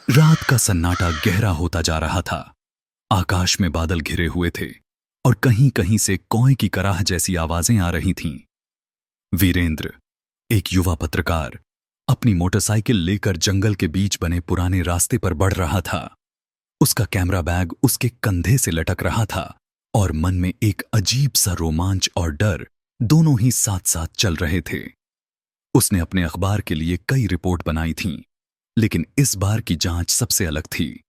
रात का सन्नाटा गहरा होता जा रहा था। आकाश में बादल घिरे हुए थे और कहीं कहीं से कौए की कराह जैसी आवाजें आ रही थीं। वीरेंद्र, एक युवा पत्रकार, अपनी मोटरसाइकिल लेकर जंगल के बीच बने पुराने रास्ते पर बढ़ रहा था। उसका कैमरा बैग उसके कंधे से लटक रहा था और मन में एक अजीब सा रोमांच और डर दोनों ही साथ साथ चल रहे थे। उसने अपने अखबार के लिए कई रिपोर्ट बनाई थीं, लेकिन इस बार की जांच सबसे अलग थी।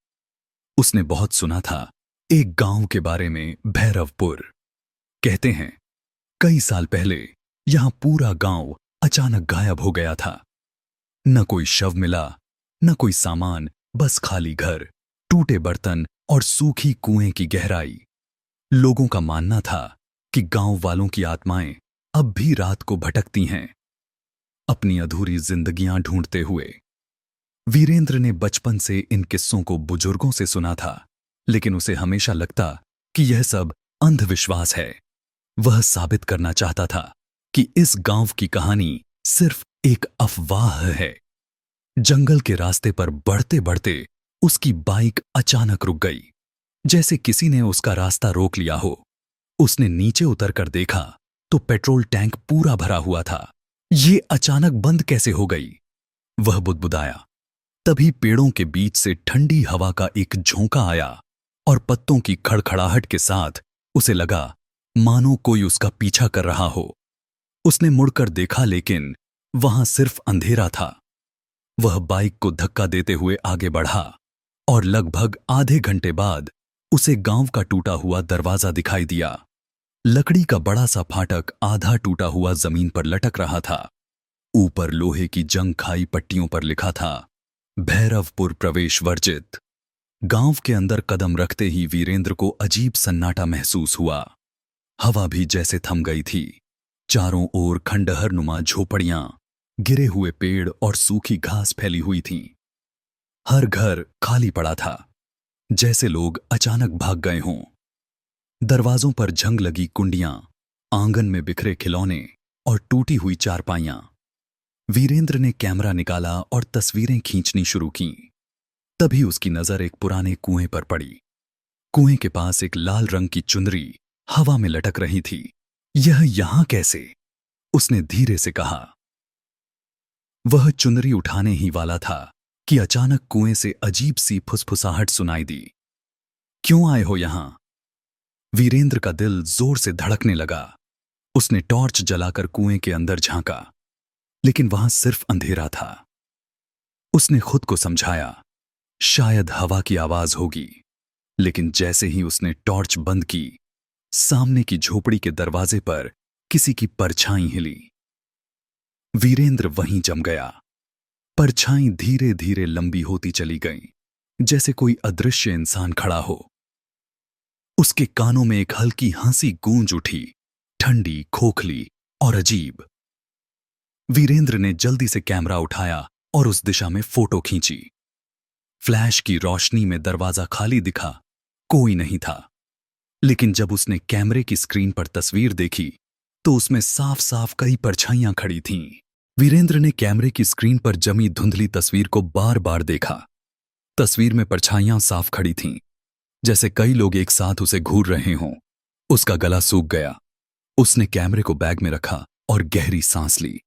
उसने बहुत सुना था एक गांव के बारे में, भैरवपुर। कहते हैं कई साल पहले यहां पूरा गांव अचानक गायब हो गया था। न कोई शव मिला, न कोई सामान, बस खाली घर, टूटे बर्तन और सूखी कुएं की गहराई। लोगों का मानना था कि गांव वालों की आत्माएं अब भी रात को भटकती हैं, अपनी अधूरी जिंदगियां ढूंढते हुए। वीरेंद्र ने बचपन से इन किस्सों को बुजुर्गों से सुना था, लेकिन उसे हमेशा लगता कि यह सब अंधविश्वास है। वह साबित करना चाहता था कि इस गांव की कहानी सिर्फ एक अफवाह है। जंगल के रास्ते पर बढ़ते बढ़ते उसकी बाइक अचानक रुक गई, जैसे किसी ने उसका रास्ता रोक लिया हो। उसने नीचे उतरकर देखा तो पेट्रोल टैंक पूरा भरा हुआ था। ये अचानक बंद कैसे हो गई? वह बुदबुदाया। तभी पेड़ों के बीच से ठंडी हवा का एक झोंका आया और पत्तों की खड़खड़ाहट के साथ उसे लगा मानो कोई उसका पीछा कर रहा हो। उसने मुड़कर देखा, लेकिन वहां सिर्फ अंधेरा था। वह बाइक को धक्का देते हुए आगे बढ़ा और लगभग आधे घंटे बाद उसे गांव का टूटा हुआ दरवाजा दिखाई दिया। लकड़ी का बड़ा सा फाटक आधा टूटा हुआ जमीन पर लटक रहा था। ऊपर लोहे की जंग खाई पट्टियों पर लिखा था, भैरवपुर प्रवेश वर्जित। गांव के अंदर कदम रखते ही वीरेंद्र को अजीब सन्नाटा महसूस हुआ। हवा भी जैसे थम गई थी। चारों ओर खंडहर नुमा झोपड़ियां, गिरे हुए पेड़ और सूखी घास फैली हुई थीं। हर घर खाली पड़ा था, जैसे लोग अचानक भाग गए हों। दरवाजों पर जंग लगी कुंडियां, आंगन में बिखरे खिलौने और टूटी हुई चारपाइयां। वीरेंद्र ने कैमरा निकाला और तस्वीरें खींचनी शुरू कीं। तभी उसकी नजर एक पुराने कुएं पर पड़ी। कुएं के पास एक लाल रंग की चुनरी हवा में लटक रही थी। यह यहां कैसे? उसने धीरे से कहा। वह चुनरी उठाने ही वाला था कि अचानक कुएं से अजीब सी फुसफुसाहट सुनाई दी। क्यों आए हो यहां? वीरेंद्र का दिल जोर से धड़कने लगा। उसने टॉर्च जलाकर कुएं के अंदर झांका, लेकिन वहां सिर्फ अंधेरा था। उसने खुद को समझाया, शायद हवा की आवाज होगी, लेकिन जैसे ही उसने टॉर्च बंद की, सामने की झोपड़ी के दरवाजे पर किसी की परछाई हिली। वीरेंद्र वहीं जम गया। परछाई धीरे धीरे लंबी होती चली गई, जैसे कोई अदृश्य इंसान खड़ा हो। उसके कानों में एक हल्की हंसी गूंज उठी, ठंडी, खोखली और अजीब। वीरेंद्र ने जल्दी से कैमरा उठाया और उस दिशा में फोटो खींची। फ्लैश की रोशनी में दरवाजा खाली दिखा, कोई नहीं था। लेकिन जब उसने कैमरे की स्क्रीन पर तस्वीर देखी तो उसमें साफ साफ कई परछाइयां खड़ी थीं। वीरेंद्र ने कैमरे की स्क्रीन पर जमी धुंधली तस्वीर को बार बार देखा। तस्वीर में परछाइयां साफ खड़ी थीं, जैसे कई लोग एक साथ उसे घूर रहे हों। उसका गला सूख गया। उसने कैमरे को बैग में रखा और गहरी सांस ली।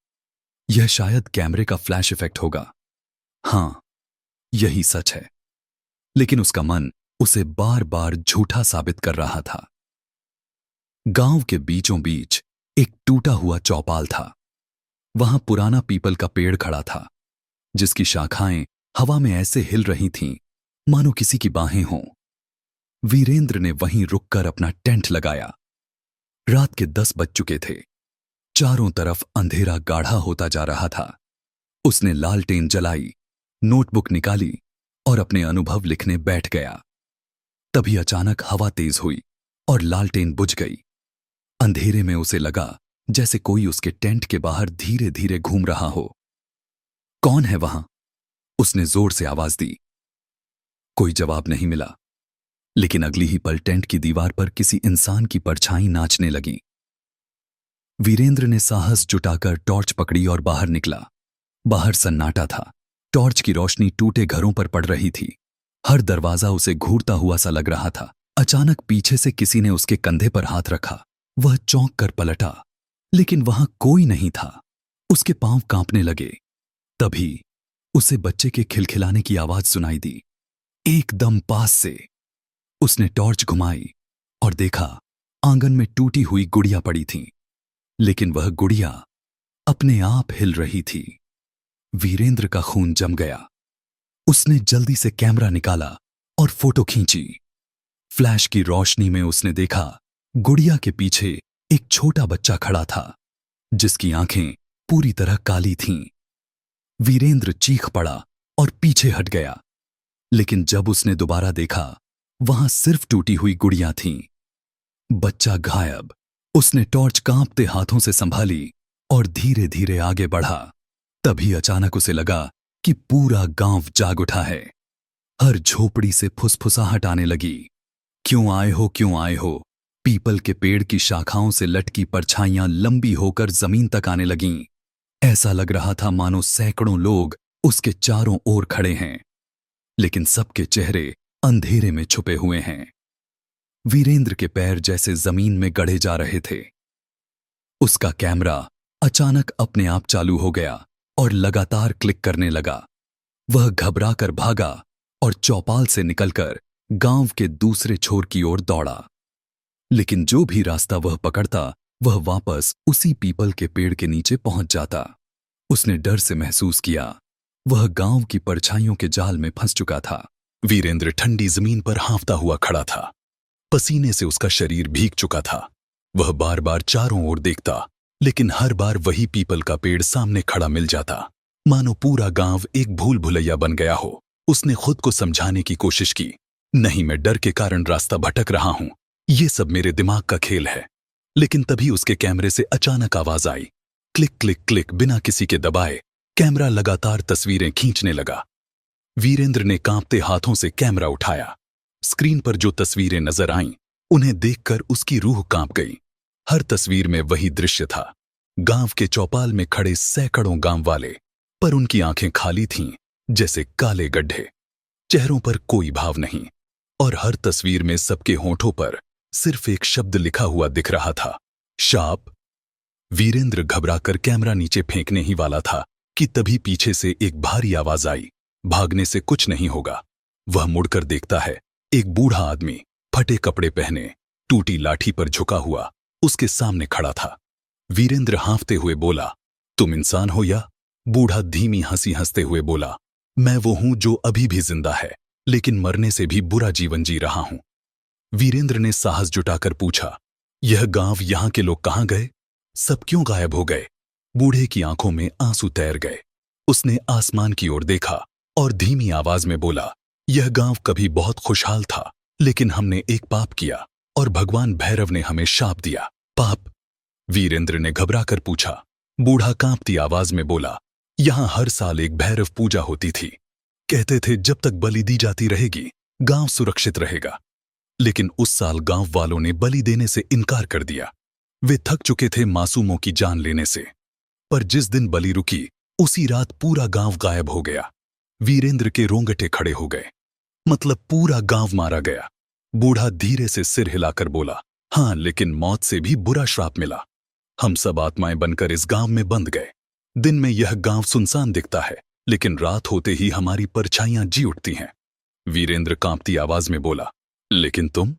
यह शायद कैमरे का फ्लैश इफेक्ट होगा। हां, यही सच है। लेकिन उसका मन उसे बार बार झूठा साबित कर रहा था। गांव के बीचों बीच एक टूटा हुआ चौपाल था। वहां पुराना पीपल का पेड़ खड़ा था, जिसकी शाखाएं हवा में ऐसे हिल रही थीं मानो किसी की बाहें हों। वीरेंद्र ने वहीं रुककर अपना टेंट लगाया। रात के 10 बज चुके थे। चारों तरफ अंधेरा गाढ़ा होता जा रहा था। उसने लालटेन जलाई, नोटबुक निकाली और अपने अनुभव लिखने बैठ गया। तभी अचानक हवा तेज हुई और लालटेन बुझ गई। अंधेरे में उसे लगा जैसे कोई उसके टेंट के बाहर धीरे धीरे घूम रहा हो। कौन है वहां? उसने जोर से आवाज दी। कोई जवाब नहीं मिला, लेकिन अगली ही पल टेंट की दीवार पर किसी इंसान की परछाई नाचने लगी। वीरेंद्र ने साहस जुटाकर टॉर्च पकड़ी और बाहर निकला। बाहर सन्नाटा था, टॉर्च की रोशनी टूटे घरों पर पड़ रही थी। हर दरवाजा उसे घूरता हुआ सा लग रहा था। अचानक पीछे से किसी ने उसके कंधे पर हाथ रखा। वह चौंक कर पलटा, लेकिन वहां कोई नहीं था। उसके पांव कांपने लगे। तभी उसे बच्चे के खिलखिलाने की आवाज सुनाई दी, एकदम पास से। उसने टॉर्च घुमाई और देखा आंगन में टूटी हुई गुड़िया पड़ी थी, लेकिन वह गुड़िया अपने आप हिल रही थी। वीरेंद्र का खून जम गया। उसने जल्दी से कैमरा निकाला और फोटो खींची। फ्लैश की रोशनी में उसने देखा गुड़िया के पीछे एक छोटा बच्चा खड़ा था, जिसकी आंखें पूरी तरह काली थीं। वीरेंद्र चीख पड़ा और पीछे हट गया, लेकिन जब उसने दोबारा देखा, वहां सिर्फ टूटी हुई गुड़िया थीं। बच्चा गायब। उसने टॉर्च कांपते हाथों से संभाली और धीरे धीरे आगे बढ़ा। तभी अचानक उसे लगा कि पूरा गांव जाग उठा है। हर झोपड़ी से फुसफुसाहट आने लगी। क्यों आए हो, क्यों आए हो? पीपल के पेड़ की शाखाओं से लटकी परछाइयां लंबी होकर जमीन तक आने लगीं। ऐसा लग रहा था मानो सैकड़ों लोग उसके चारों ओर खड़े हैं, लेकिन सबके चेहरे अंधेरे में छुपे हुए हैं। वीरेंद्र के पैर जैसे जमीन में गड़े जा रहे थे। उसका कैमरा अचानक अपने आप चालू हो गया और लगातार क्लिक करने लगा। वह घबरा कर भागा और चौपाल से निकलकर गांव के दूसरे छोर की ओर दौड़ा। लेकिन जो भी रास्ता वह पकड़ता, वह वापस उसी पीपल के पेड़ के नीचे पहुंच जाता। उसने डर से महसूस किया वह गांव की परछाइयों के जाल में फंस चुका था। वीरेंद्र ठंडी जमीन पर हांफता हुआ खड़ा था। पसीने से उसका शरीर भीग चुका था। वह बार बार चारों ओर देखता, लेकिन हर बार वही पीपल का पेड़ सामने खड़ा मिल जाता, मानो पूरा गांव एक भूल भुलैया बन गया हो। उसने खुद को समझाने की कोशिश की, नहीं, मैं डर के कारण रास्ता भटक रहा हूं, ये सब मेरे दिमाग का खेल है। लेकिन तभी उसके कैमरे से अचानक आवाज आई, क्लिक क्लिक क्लिक। बिना किसी के दबाए कैमरा लगातार तस्वीरें खींचने लगा। वीरेंद्र ने कांपते हाथों से कैमरा उठाया। स्क्रीन पर जो तस्वीरें नजर आईं, उन्हें देखकर उसकी रूह कांप गई। हर तस्वीर में वही दृश्य था, गांव के चौपाल में खड़े सैकड़ों गांव वाले, पर उनकी आंखें खाली थीं, जैसे काले गड्ढे। चेहरों पर कोई भाव नहीं, और हर तस्वीर में सबके होठों पर सिर्फ एक शब्द लिखा हुआ दिख रहा था, शाप। वीरेंद्र घबराकर कैमरा नीचे फेंकने ही वाला था कि तभी पीछे से एक भारी आवाज आई, भागने से कुछ नहीं होगा। वह मुड़कर देखता है, एक बूढ़ा आदमी फटे कपड़े पहने, टूटी लाठी पर झुका हुआ उसके सामने खड़ा था। वीरेंद्र हांफते हुए बोला, तुम इंसान हो या? बूढ़ा धीमी हंसी हंसते हुए बोला, मैं वो हूं जो अभी भी जिंदा है, लेकिन मरने से भी बुरा जीवन जी रहा हूं। वीरेंद्र ने साहस जुटाकर पूछा, यह गांव, यहां के लोग कहां गए? सब क्यों गायब हो गए? बूढ़े की आंखों में आंसू तैर गए। उसने आसमान की ओर देखा और धीमी आवाज में बोला, यह गांव कभी बहुत खुशहाल था, लेकिन हमने एक पाप किया और भगवान भैरव ने हमें शाप दिया। पाप? वीरेंद्र ने घबराकर पूछा। बूढ़ा कांपती आवाज में बोला, यहां हर साल एक भैरव पूजा होती थी। कहते थे जब तक बलि दी जाती रहेगी, गांव सुरक्षित रहेगा। लेकिन उस साल गांव वालों ने बलि देने से इनकार कर दिया। वे थक चुके थे मासूमों की जान लेने से। पर जिस दिन बलि रुकी, उसी रात पूरा गांव गायब हो गया। वीरेंद्र के रोंगटे खड़े हो गए। मतलब पूरा गांव मारा गया। बूढ़ा धीरे से सिर हिलाकर बोला, हां, लेकिन मौत से भी बुरा श्राप मिला। हम सब आत्माएं बनकर इस गांव में बंध गए। दिन में यह गांव सुनसान दिखता है, लेकिन रात होते ही हमारी परछाइयां जी उठती हैं। वीरेंद्र कांपती आवाज में बोला, लेकिन तुम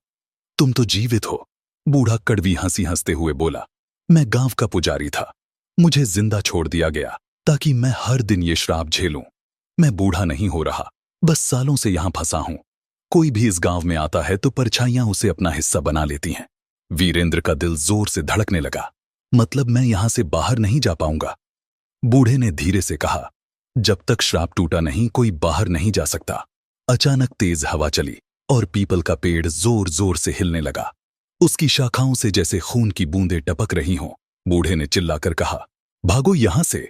तो जीवित हो। बूढ़ा कड़वी हंसी हंसते हुए बोला, मैं गांव का पुजारी था। मुझे जिंदा छोड़ दिया गया ताकि मैं हर दिन ये श्राप झेलूं। मैं बूढ़ा नहीं हो रहा, बस सालों से यहां फंसा हूं। कोई भी इस गांव में आता है तो परछाइयां उसे अपना हिस्सा बना लेती हैं। वीरेंद्र का दिल जोर से धड़कने लगा। मतलब मैं यहां से बाहर नहीं जा पाऊंगा? बूढ़े ने धीरे से कहा, जब तक श्राप टूटा नहीं, कोई बाहर नहीं जा सकता। अचानक तेज हवा चली और पीपल का पेड़ जोर जोर से हिलने लगा। उसकी शाखाओं से जैसे खून की बूंदें टपक रही हों। बूढ़े ने चिल्लाकर कहा, भागो यहां से।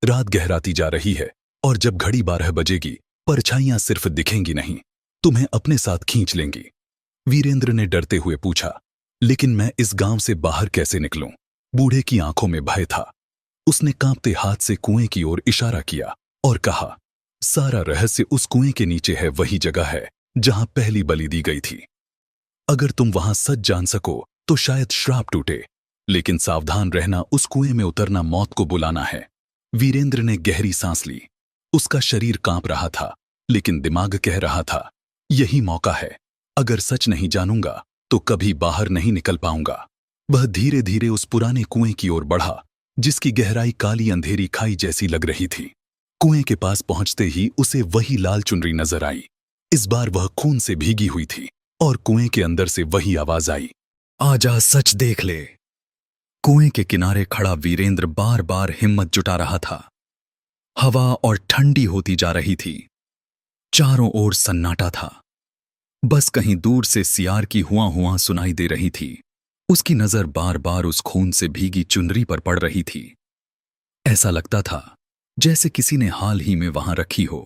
रात गहराती जा रही है और जब घड़ी 12 बजेगी, परछाइयां सिर्फ दिखेंगी नहीं, तुम्हें अपने साथ खींच लेंगी। वीरेंद्र ने डरते हुए पूछा, लेकिन मैं इस गांव से बाहर कैसे निकलूं? बूढ़े की आंखों में भय था। उसने कांपते हाथ से कुएं की ओर इशारा किया और कहा, सारा रहस्य उस कुएं के नीचे है, वही जगह है जहां पहली बलि दी गई थी। अगर तुम वहां सच जान सको तो शायद श्राप टूटे, लेकिन सावधान रहना, उस कुएं में उतरना मौत को बुलाना है। वीरेंद्र ने गहरी सांस ली। उसका शरीर कांप रहा था, लेकिन दिमाग कह रहा था, यही मौका है। अगर सच नहीं जानूंगा तो कभी बाहर नहीं निकल पाऊंगा। वह धीरे धीरे उस पुराने कुएं की ओर बढ़ा, जिसकी गहराई काली अंधेरी खाई जैसी लग रही थी। कुएं के पास पहुंचते ही उसे वही लाल चुनरी नजर आई। इस बार वह खून से भीगी हुई थी और कुएं के अंदर से वही आवाज आई, आजा, सच देख ले। कुएं के किनारे खड़ा वीरेंद्र बार बार हिम्मत जुटा रहा था। हवा और ठंडी होती जा रही थी। चारों ओर सन्नाटा था। बस कहीं दूर से सियार की हुआ हुआ सुनाई दे रही थी। उसकी नजर बार बार उस खून से भीगी चुनरी पर पड़ रही थी। ऐसा लगता था जैसे किसी ने हाल ही में वहां रखी हो।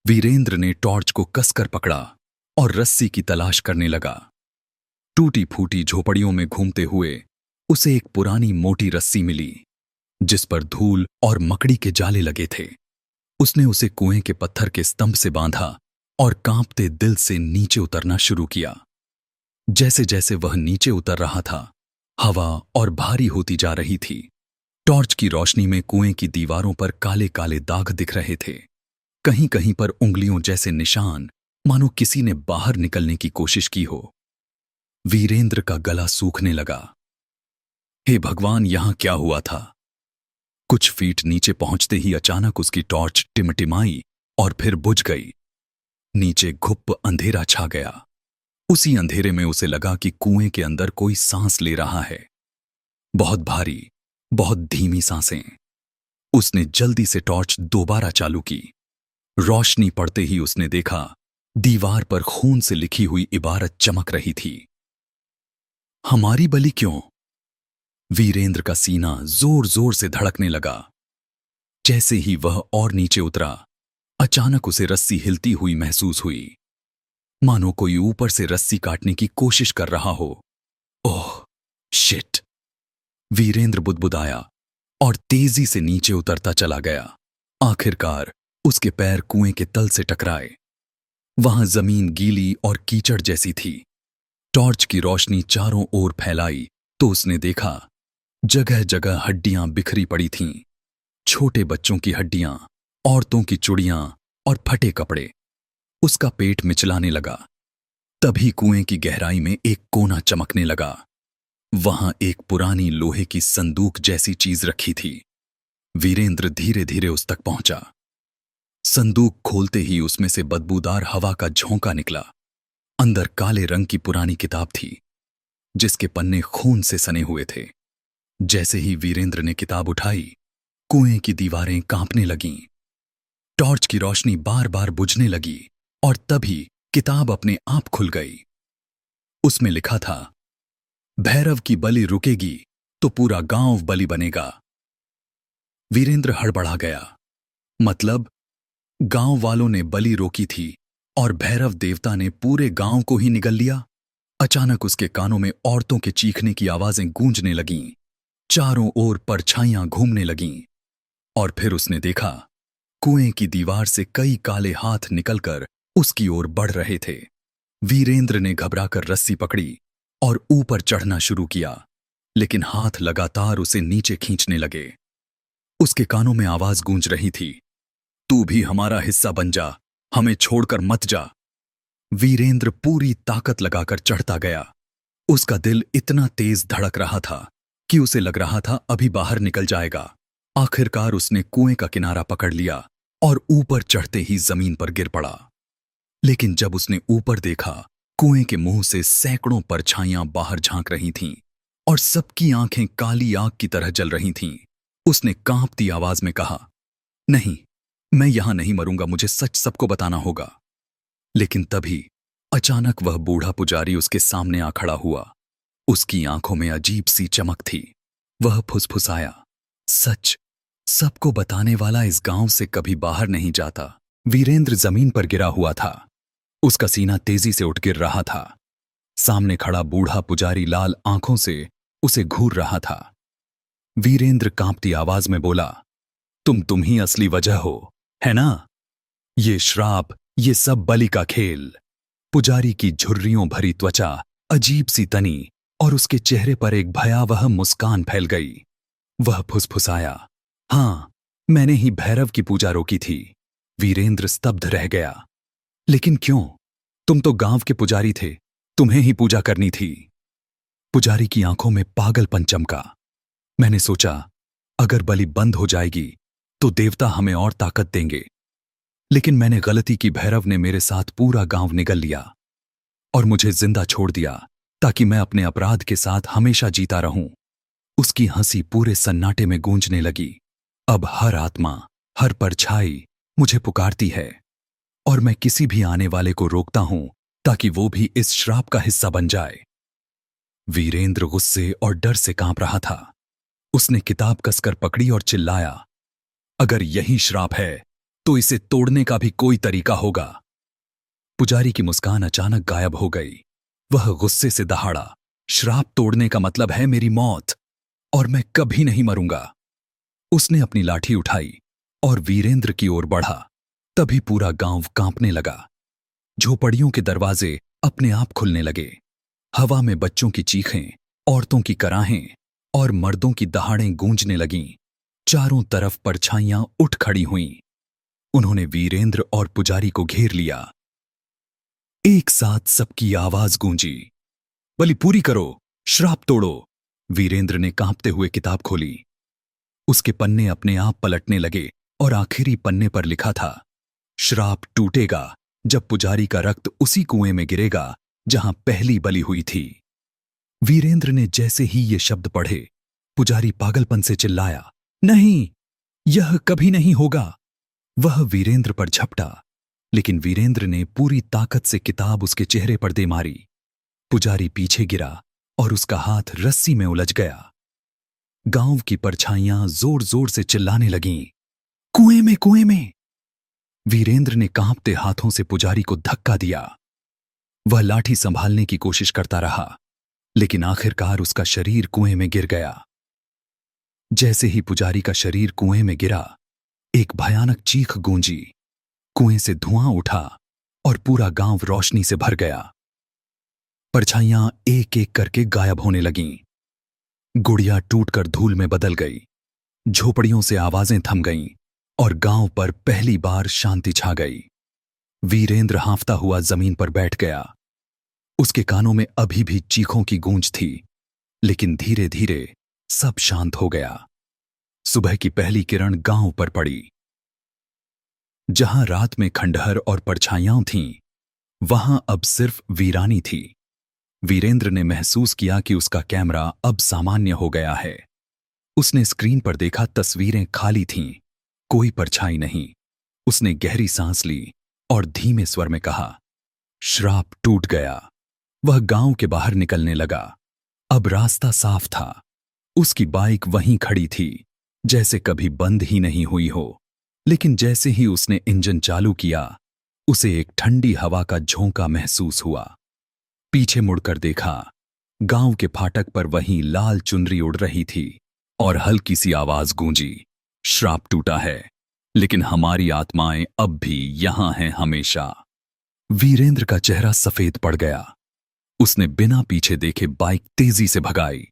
वीरेंद्र ने टॉर्च को कसकर पकड़ा और रस्सी की तलाश करने लगा। टूटी फूटी झोपड़ियों में घूमते हुए उसे एक पुरानी मोटी रस्सी मिली, जिस पर धूल और मकड़ी के जाले लगे थे। उसने उसे कुएं के पत्थर के स्तंभ से बांधा और कांपते दिल से नीचे उतरना शुरू किया। जैसे जैसे वह नीचे उतर रहा था, हवा और भारी होती जा रही थी। टॉर्च की रोशनी में कुएं की दीवारों पर काले काले दाग दिख रहे थे। कहीं कहीं पर उंगलियों जैसे निशान, मानो किसी ने बाहर निकलने की कोशिश की हो। वीरेंद्र का गला सूखने लगा। हे भगवान, यहां क्या हुआ था? कुछ फीट नीचे पहुंचते ही अचानक उसकी टॉर्च टिमटिमाई और फिर बुझ गई। नीचे घुप अंधेरा छा गया। उसी अंधेरे में उसे लगा कि कुएं के अंदर कोई सांस ले रहा है, बहुत भारी, बहुत धीमी सांसें। उसने जल्दी से टॉर्च दोबारा चालू की। रोशनी पड़ते ही उसने देखा, दीवार पर खून से लिखी हुई इबारत चमक रही थी, हमारी बलि क्यों? वीरेंद्र का सीना जोर जोर से धड़कने लगा। जैसे ही वह और नीचे उतरा, अचानक उसे रस्सी हिलती हुई महसूस हुई, मानो कोई ऊपर से रस्सी काटने की कोशिश कर रहा हो। Oh shit! वीरेंद्र बुदबुदाया और तेजी से नीचे उतरता चला गया। आखिरकार उसके पैर कुएं के तल से टकराए। वहां जमीन गीली और कीचड़ जैसी थी। टॉर्च की रोशनी चारों ओर फैलाई तो उसने देखा, जगह जगह हड्डियां बिखरी पड़ी थीं। छोटे बच्चों की हड्डियां, औरतों की चूड़ियां और फटे कपड़े। उसका पेट मिचलाने लगा। तभी कुएं की गहराई में एक कोना चमकने लगा। वहां एक पुरानी लोहे की संदूक जैसी चीज रखी थी। वीरेंद्र धीरे धीरे उस तक पहुंचा। संदूक खोलते ही उसमें से बदबूदार हवा का झोंका निकला। अंदर काले रंग की पुरानी किताब थी, जिसके पन्ने खून से सने हुए थे। जैसे ही वीरेंद्र ने किताब उठाई, कुएं की दीवारें कांपने लगीं। टॉर्च की रोशनी बार बार बुझने लगी और तभी किताब अपने आप खुल गई। उसमें लिखा था, भैरव की बलि रुकेगी तो पूरा गांव बलि बनेगा। वीरेंद्र हड़बड़ा गया। मतलब गांव वालों ने बलि रोकी थी और भैरव देवता ने पूरे गांव को ही निगल लिया। अचानक उसके कानों में औरतों के चीखने की आवाजें गूंजने लगीं। चारों ओर परछाइयां घूमने लगीं और फिर उसने देखा, कुएं की दीवार से कई काले हाथ निकलकर उसकी ओर बढ़ रहे थे। वीरेंद्र ने घबराकर रस्सी पकड़ी और ऊपर चढ़ना शुरू किया, लेकिन हाथ लगातार उसे नीचे खींचने लगे। उसके कानों में आवाज गूंज रही थी, तू भी हमारा हिस्सा बन जा, हमें छोड़कर मत जा। वीरेंद्र पूरी ताकत लगाकर चढ़ता गया। उसका दिल इतना तेज धड़क रहा था कि उसे लग रहा था अभी बाहर निकल जाएगा। आखिरकार उसने कुएं का किनारा पकड़ लिया और ऊपर चढ़ते ही जमीन पर गिर पड़ा। लेकिन जब उसने ऊपर देखा, कुएं के मुंह से सैकड़ों परछाइयां बाहर झांक रही थीं और सबकी आंखें काली आग की तरह जल रही थीं। उसने कांपती आवाज में कहा, नहीं, मैं यहां नहीं मरूंगा, मुझे सच सबको बताना होगा। लेकिन तभी अचानक वह बूढ़ा पुजारी उसके सामने आ खड़ा हुआ। उसकी आंखों में अजीब सी चमक थी। वह फुसफुसाया, सच सबको बताने वाला इस गांव से कभी बाहर नहीं जाता। वीरेंद्र जमीन पर गिरा हुआ था। उसका सीना तेजी से उठ गिर रहा था। सामने खड़ा बूढ़ा पुजारी लाल आंखों से उसे घूर रहा था। वीरेंद्र कांपती आवाज में बोला, तुम ही असली वजह हो। है ना? ये श्राप, ये सब बलि का खेल। पुजारी की झुर्रियों भरी त्वचा, अजीब सी तनी और उसके चेहरे पर एक भयावह मुस्कान फैल गई। वह फुसफुसाया, हां, मैंने ही भैरव की पूजा रोकी थी। वीरेंद्र स्तब्ध रह गया। लेकिन क्यों? तुम तो गांव के पुजारी थे, तुम्हें ही पूजा करनी थी। पुजारी की आंखों में पागलपन चमका। मैंने सोचा, अगर बलि बंद हो जाएगी तो देवता हमें और ताकत देंगे। लेकिन मैंने गलती की, भैरव ने मेरे साथ पूरा गांव निगल लिया और मुझे जिंदा छोड़ दिया ताकि मैं अपने अपराध के साथ हमेशा जीता रहूं। उसकी हंसी पूरे सन्नाटे में गूंजने लगी। अब हर आत्मा, हर परछाई मुझे पुकारती है और मैं किसी भी आने वाले को रोकता हूं ताकि वो भी इस श्राप का हिस्सा बन जाए। वीरेंद्र गुस्से और डर से कांप रहा था। उसने किताब कसकर पकड़ी और चिल्लाया, अगर यही श्राप है तो इसे तोड़ने का भी कोई तरीका होगा। पुजारी की मुस्कान अचानक गायब हो गई। वह गुस्से से दहाड़ा, श्राप तोड़ने का मतलब है मेरी मौत, और मैं कभी नहीं मरूंगा। उसने अपनी लाठी उठाई और वीरेंद्र की ओर बढ़ा। तभी पूरा गांव कांपने लगा। झोपड़ियों के दरवाजे अपने आप खुलने लगे। हवा में बच्चों की चीखें, औरतों की कराहें और मर्दों की दहाड़ें गूंजने लगीं। चारों तरफ परछाइयां उठ खड़ी हुईं। उन्होंने वीरेंद्र और पुजारी को घेर लिया। एक साथ सबकी आवाज गूंजी, बलि पूरी करो, श्राप तोड़ो। वीरेंद्र ने कांपते हुए किताब खोली। उसके पन्ने अपने आप पलटने लगे और आखिरी पन्ने पर लिखा था, श्राप टूटेगा जब पुजारी का रक्त उसी कुएं में गिरेगा जहां पहली बलि हुई थी। वीरेंद्र ने जैसे ही ये शब्द पढ़े, पुजारी पागलपन से चिल्लाया, नहीं, यह कभी नहीं होगा। वह वीरेंद्र पर झपटा, लेकिन वीरेंद्र ने पूरी ताकत से किताब उसके चेहरे पर दे मारी। पुजारी पीछे गिरा और उसका हाथ रस्सी में उलझ गया। गांव की परछाइयां जोर जोर से चिल्लाने लगीं, कुएं में, कुएं में। वीरेंद्र ने कांपते हाथों से पुजारी को धक्का दिया। वह लाठी संभालने की कोशिश करता रहा, लेकिन आखिरकार उसका शरीर कुएं में गिर गया। जैसे ही पुजारी का शरीर कुएं में गिरा, एक भयानक चीख गूंजी। कुएं से धुआं उठा और पूरा गांव रोशनी से भर गया। परछाइयां एक एक करके गायब होने लगीं। गुड़िया टूटकर धूल में बदल गई। झोपड़ियों से आवाजें थम गईं और गांव पर पहली बार शांति छा गई। वीरेंद्र हांफता हुआ जमीन पर बैठ गया। उसके कानों में अभी भी चीखों की गूंज थी, लेकिन धीरे धीरे सब शांत हो गया। सुबह की पहली किरण गांव पर पड़ी। जहां रात में खंडहर और परछाइयां थीं, वहां अब सिर्फ वीरानी थी। वीरेंद्र ने महसूस किया कि उसका कैमरा अब सामान्य हो गया है। उसने स्क्रीन पर देखा, तस्वीरें खाली थीं, कोई परछाई नहीं। उसने गहरी सांस ली और धीमे स्वर में कहा, श्राप टूट गया। वह गांव के बाहर निकलने लगा। अब रास्ता साफ था। उसकी बाइक वहीं खड़ी थी, जैसे कभी बंद ही नहीं हुई हो। लेकिन जैसे ही उसने इंजन चालू किया, उसे एक ठंडी हवा का झोंका महसूस हुआ। पीछे मुड़कर देखा, गांव के फाटक पर वहीं लाल चुनरी उड़ रही थी और हल्की सी आवाज गूंजी, श्राप टूटा है, लेकिन हमारी आत्माएं अब भी यहां हैं हमेशा। वीरेंद्र का चेहरा सफेद पड़ गया। उसने बिना पीछे देखे बाइक तेजी से भगाई।